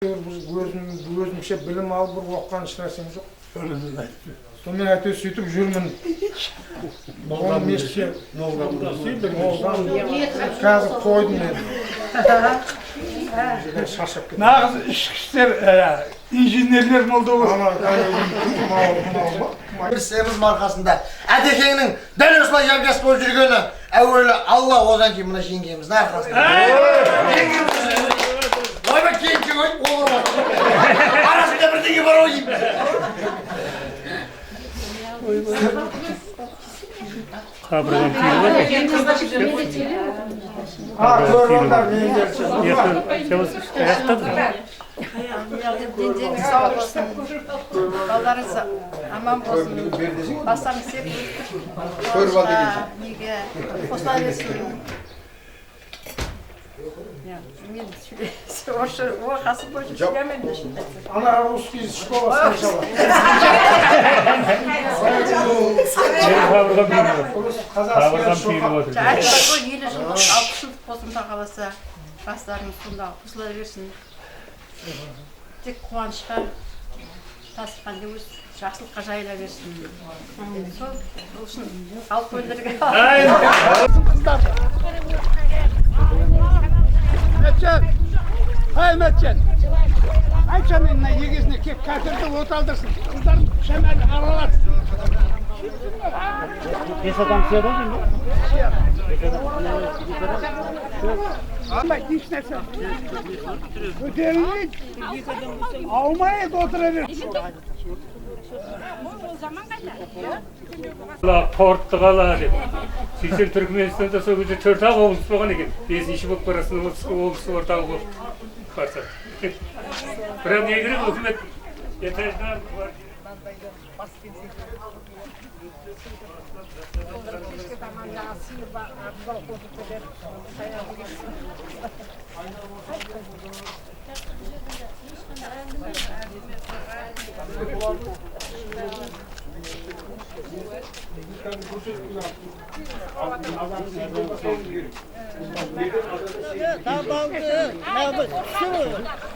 Өзімше білім алып бір оқыған еш нәрсем жоқ. Сонымен әйтеуір сөйтіп жүрмін. Оны мешітке қазір қойдым мен. Шаршап кеттім. Нағыз ішкі істер инженерлер молда ғой. Бір семіз марқасында әтекеңнің дәл осылай жамжас болып жүргені әуелі Алла, одан кейін мына жеңгеміздің арқасында. Ойбай кенші ғой, olur бар. Арасында бірдеңе бар ой. Қабырғам түйіліп отыр. Көріп мен келші. Дендеңіз сау болсын, балдарыңыз аман болсын, бастарыңыз серік неге қосыла берсін. Мен қасым бойынша сөйлемеймін де шын айтсам. Ана русский школа сначала. Қабырғам түйіліп отыр. Айтпай ғой 50 жылдық, 60 жылдық қосымша қаласа, бастарыңыз сонда қосыла берсін. Тек қуанышқа тасыққанда өз жақсылыққа жайыла берсін. Сол үшін халық өндірген. Мәтжан, ай Мәтжан, айтша мен егесіне кеп кәтірді от алдырсын, қыздарын шәмәлі аралатсын. Бес адам сыяды ғой? Алмай, еш нәрсе. Көтерілмейді, аумайды отыра берді. Портты қала деп. 80 Түркменстанда сол кезде 4-ақ облыс болған екен. 5-ші болып барасың, облыс ортағы болып барса. Бірақ не керек өкімет этаждан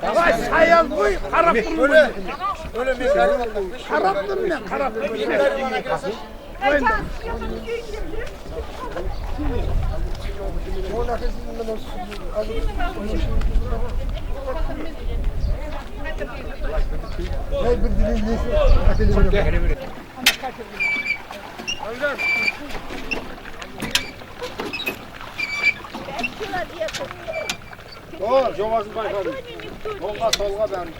Давай саял ғой, қарап тұрмын. Қарап тұрмын мен, қарап тұрмын. Жобасын байқадым. Оңға солға бәрін.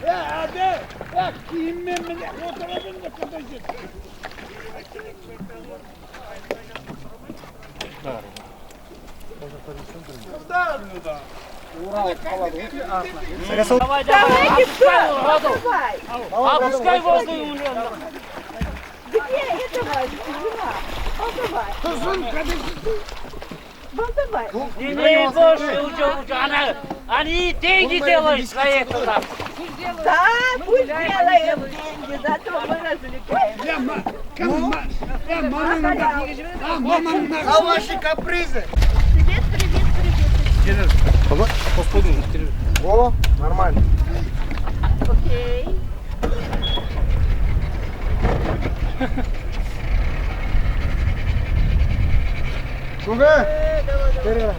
Әді, киіммен міне отыра берді қандай жет. Опускай воздух у него. Где это давай? Давай. Не больше уже, они деньги делают свои туда. Да, пусть делаем деньги, зато мы развлекаем. А ваши капризы? Привет, привет, привет. О, нормально. Окей. Куга? Перераз.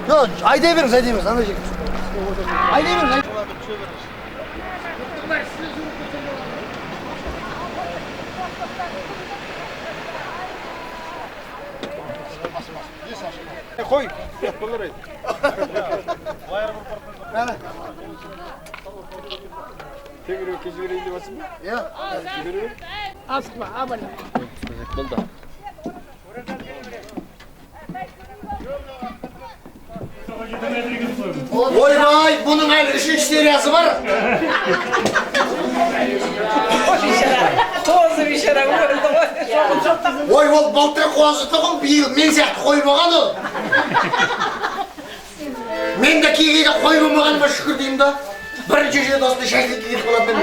Yok, ayda veririz, ayda veririz. Anlayacak. Ayda veririz. Koy. Yapılır ayı. Nerede? Tekrar keçileri indi basın mı? Ya. Asma, abone. Oyvay, bunun her işin seriyası var. Ой, ол былтыр қозы тұғын, биыл мен сияқты қой болған ол. Мен де кейгейде қой болмағаныма шүкір деймін да. Birinchi jüye dostum şekilde gidip oladım.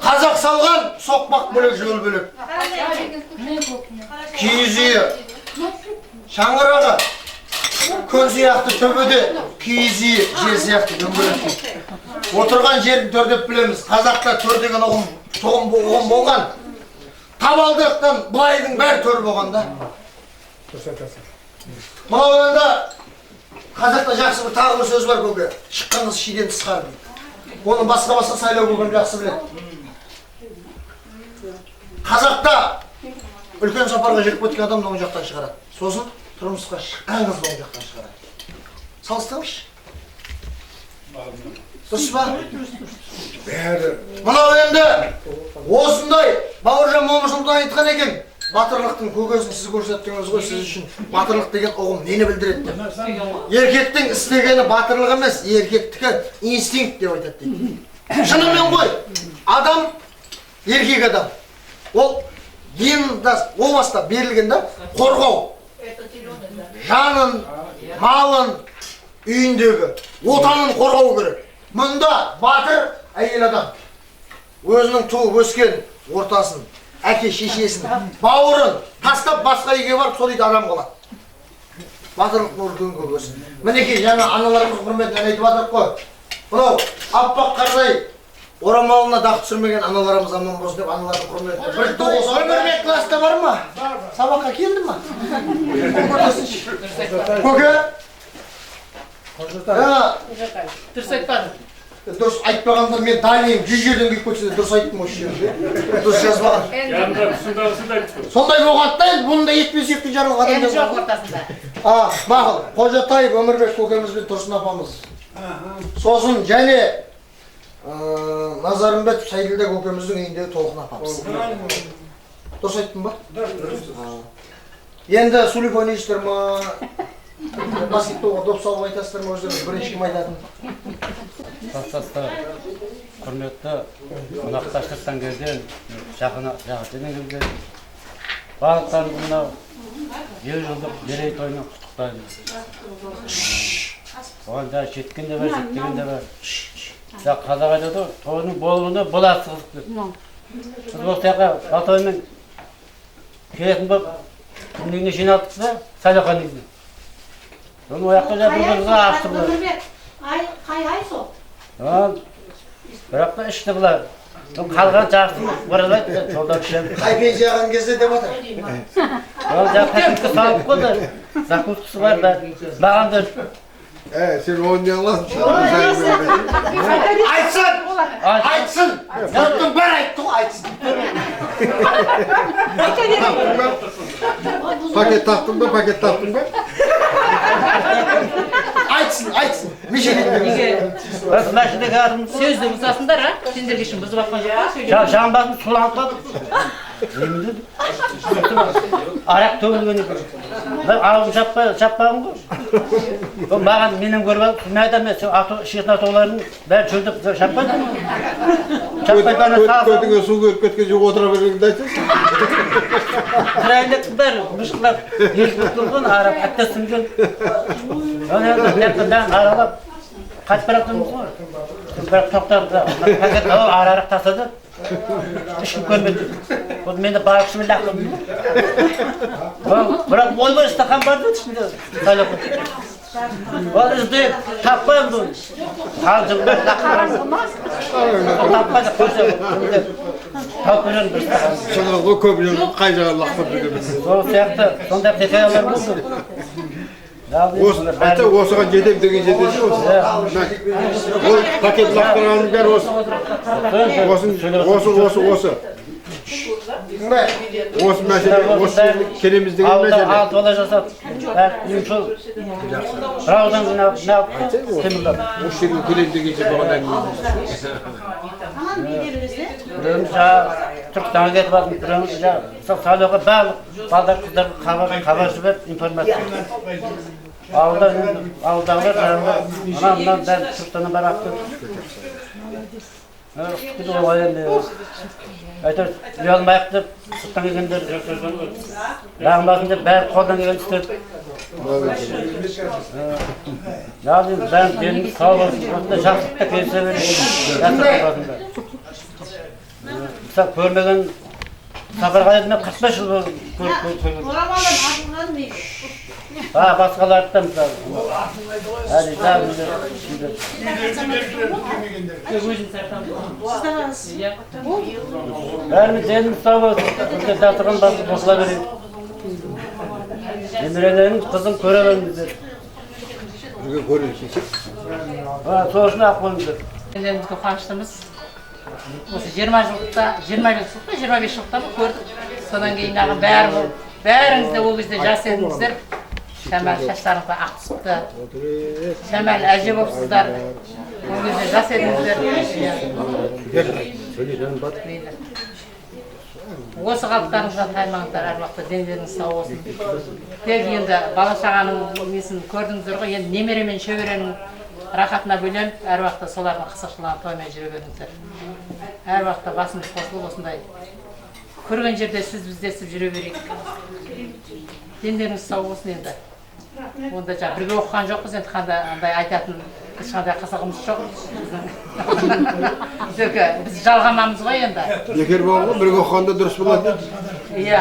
Қазақ салған соқпақ бөлек жол бөлек. Киіз үйі, шаңырағы, күн сияқты төбеде, киіз үйі, жер сияқты дөңгелек. Отырған жерін төрдеп білеміз. Қазақта төр деген ұғым болған. Табалдырықтан былайдың бәрі төр болған да. Мынау енді қазақта жақсы бір тағы бір сөз бар көке. Шыққан қыз шиден тысқар дейді. Оны басқа сайлау көкем жақсы біледі. Қазақта үлкен сапарға жүріп кеткен адам оң жақтан шығарады. Сосын тұрмысқа шыққан қыз оң жақтан шығарады. Салыстырыңызшы. Дұрыс па? Мынау енді осындай Бауыржан Момышұлыдан айтқан екен. Батырлықтың көкесін сіз көрсеттіңіз ғой, сіз үшін батырлық деген ұғым нені білдіреді деп. Еркектің істегені батырлық емес, еркектікі инстинкт деп айтады дейді. Шынымен ғой, адам, еркек адам. Ол о баста берілген да, қорғау. Жанын, малын, үйіндегі, отанын қорғау керек. Мұнда батыр әйел адам. Өзінің туып өскен ортасын, әке шешесін, бауырын тастап басқа үйге барып сол үйде адам қалады. Батырлықтың үлкен көбесі. Мінекей жаңа аналарымыз құрметіне айтып жатырық қой. Мынау аппақ қардай орамалына дақ түсірмеген аналарымыз аман болсын деп аналардың құрметіне. Бір тоғыз өмірбек класста бар ма? Сабаққа келді ма? Көке? Дұрыс айтпадым. Дұрыс айтпағанда мен танимын, 100 жерден келіп кетсе де дұрыс айттым осы жерде. Дұрыс жазбаған. Сондай болғанда енді бұны да етпесектің жарылық адам Енді жоқ ортасында. Мақұл, Қожатаев Өмірбек көкеміз бен Тұрсын апамыз. Сосын және Назарымбетов Сайділдә көкеміздің үйіндегі Толқын апамыз. Дұрыс айттым ба? Дұрыс. Енді сулип ойнайсыздар ма? Баскетболға доп салып айтасыздар ма? Өздеріңіз бірінші кім айтатын? Кластастар, құрметті қонақтастықтан келген, жақыннан келген барлықтарыңызды мынау 7 жылдық мерейтоймен құттықтаймын. Оған да жеткен де бар, жетпеген де бар. Қазақ айтады, тойдың болуына боласы қызық деп. Біз осы жаққа батоймен келетін болып, күніне жиналдық та сайлауға негізі. Соны ояққа бір-бірімізге аштырды. Қай ай сол? Бірақ та ішті бұлар. Қалған жарсын бұралайды, жолда үшем. Қай пенсияған кезде деп отыр? Ол жаққа салып қойды. Закускысы бар да, бағанды. Сен оны аласың. Айтсын! Айтсын! Жұрттың бәрі айтты ғой, айтсын. Paket taktın mı? Paket taktın mı? Айтсын. Неше кетті? Осы машинеге ардым. Сөзді бұзасыңдар, сендерге үшін бұзып атқан жоқ. Жамбасын суланып қалды. Арақ төгілген екен. Ауызын жаппағым ғой. Mаған менен көріп алып, мен айтамын, сен ішетін атаулардың бәрі чөлдіп шаппайды ма? Шаппайды бәрі салып. Көтіңе су көріп кеткен жоқ отыра бергенді айтасың. Қырайындықтың бәрі мұшқылап, еліп тұрған, арап, әттесінген. Бәрін аралап, қайтып барақтымыз ғой. Бірақ тоқтарды, пакет ара-арақ тасады. Ешкім көрмеді. Ол мені барықшымен лақтырды. Бірақ ойбай стақан бар деді ішінде. Ол ізде таппаймын оны. Қалжыңдар лақтырды. Таппайды, көрсе тауып беремін бір стақан. Шыңғыл ғой көп жыл қай жаға лақтырып жүрген. Сол сияқты, сондай хикаялар болды. Осыған жетем деген жетеді осы. Ол пакет лақтырғанның бәрі осы. Осы мәселе, осы келеміз деген мәселе. Алты бала жасап, бәрі сол раудан жинап, темірлап. Осы жерге келем деген жер болғаннан Біреуіміз Түркістанға кетіп алдым, біреуіміз Салуға балдар қыздар хабар жіберіп, информация. Ауылдағылар жаңағы мынау бәрі Түркістаннан бәрі ақты. Күді оғай енді. Әйтір, ұялмайық деп, сырттан келгендер жағынбасын деп, бәрі қолдан келген істеп. Жалын бәрін беліңіз сау болсын, жақсылықта келсе беріп. Мысалы, көрмеген сапарға едім, 45 жыл көрмеген. Басқаларды да мысалы. Әлі бәріміз деніміз сау болсын, жатырған басып қосыла берейік. Немерелеріңіз қызын көре беріңіздер. Бірге көрейік. Сол үшін ақ болыңыздар. Өздерімізге қуаныштымыз. Осы 25 жылда көрдік. Содан кейін бәріңіз де ол кезде жас едіңіздер. Шәмәл шаштарыңызға ақ түсіпті. Шәмәл әже болыпсыздар. Ол кезде жас едіңіздер. Осы қалыптарыңызға таймаңыздар, әр уақытта дендеріңіз сау болсын. Тек енді бала шағаның несін көрдіңіздер ғой, енді немере мен шөберенің рахатына бөленіп, әр уақытта солардың қысықшылығын тоймай жүре беріңіздер. Әр уақытта басымыз қосылып осындай көрген жерде сіз біздесіп жүре берейік. Дендеріңіз сау болсын енді. Онда бірге оқыған жоқпыз, енді қандай айтатын ешқандай қызығымыз жоқ. Біз жалғамамыз ғой енді. Бекер болған ғой, бірге оқығанда дұрыс болады. Иә.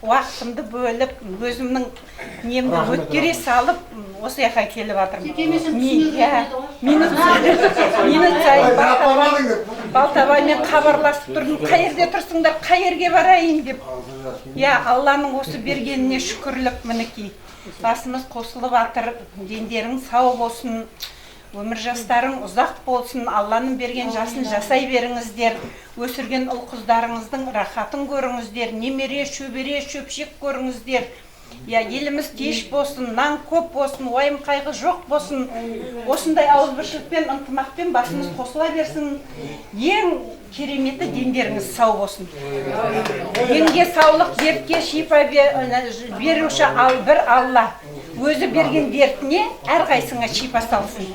Уақытымды бөліп, өзімнің немді өткере салып, осы жаққа келіп жатырмын. Минут сайын Балтабаймен хабарласып тұрдым, қай жерде тұрсыңдар, қай жерге барайын деп. Алланың осы бергеніне шүкірлік мінекей. Басымыз қосылып жатыр, дендерің сау болсын. Өмір жастарың ұзақ болсын, Алланың берген жасын жасай беріңіздер, өсірген ұл-қыздарыңыздың рахатын көріңіздер, немере, шөбере, шөпшек көріңіздер. Еліміз теш болсын, нан көп болсын, уайым қайғы жоқ болсын, осындай ауызбіршілікпен, ынтымақпен басымыз қосыла берсін. Ең кереметі дендеріңіз сау болсын. Денге саулық, дертке шипа беруші бір Алла. Өзі берген дертіне әрқайсыңа шипа салсын.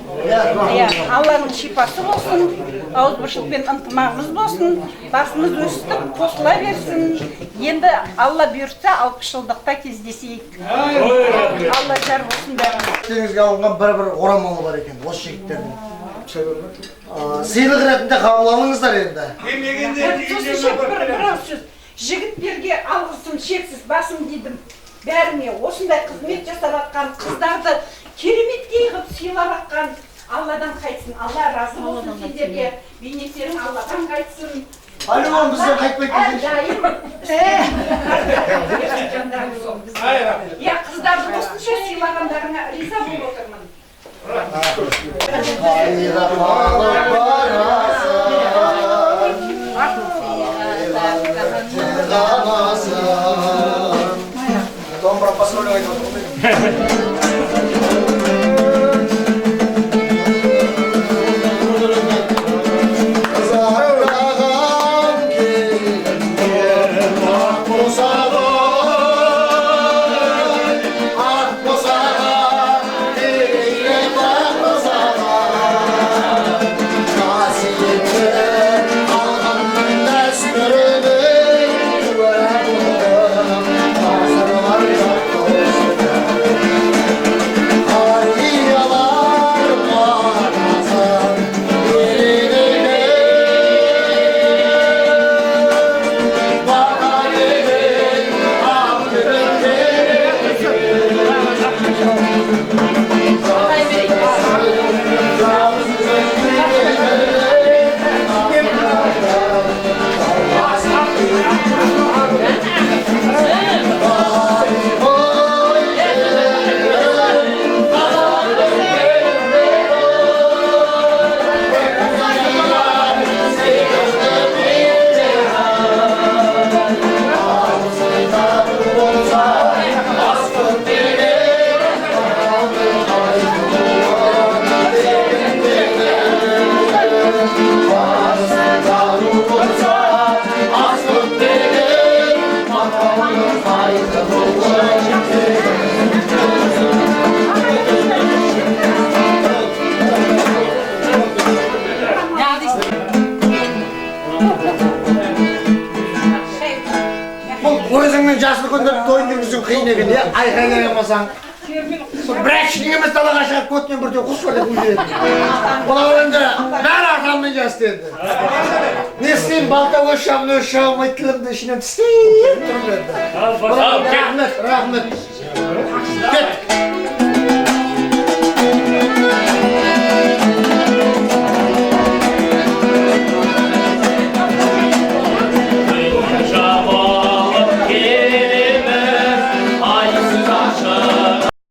Алланың шипасы болсын, ауызбіршілікпен ынтымағымыз болсын, басымыз өстіп, қосыла берсін. Енді Алла бұйыртса 60 жылдықта кездесейік. Алла жар болсын бәріміз. Теңізге алынған бір орамалы бар екен, осы жігіттердің. Сыйлық ретінде қабыл алыңыздар енді. Жігіттерге алғысым шексіз, басым дейдім. Бәріне осындай қызмет жасап атқан қыздарды кереметтей қып сыйлап атқан Алладан қайтсын. Алла разы болсын сендерге. Бейнеттерің Алладан қайтсын. Алиман бізден қайтпайды. Қыздарды осынша сыйлағандарыңа риза болып отырмын. Домбыра посолевать надо. өзіңнің жасыл күндер тойын жүргізу қиын екен, иә? Айқайлай алмасаң. Бір ештеңе емес далаға шығып көтінен бірде құс бар деп үлгереді. Бұл енді бәрі атаммен жасты енді. Не істеймін, балта өз шамын өз шағылмай тілімді ішінен тістейіп тұрып енді. Рахмет. Кет.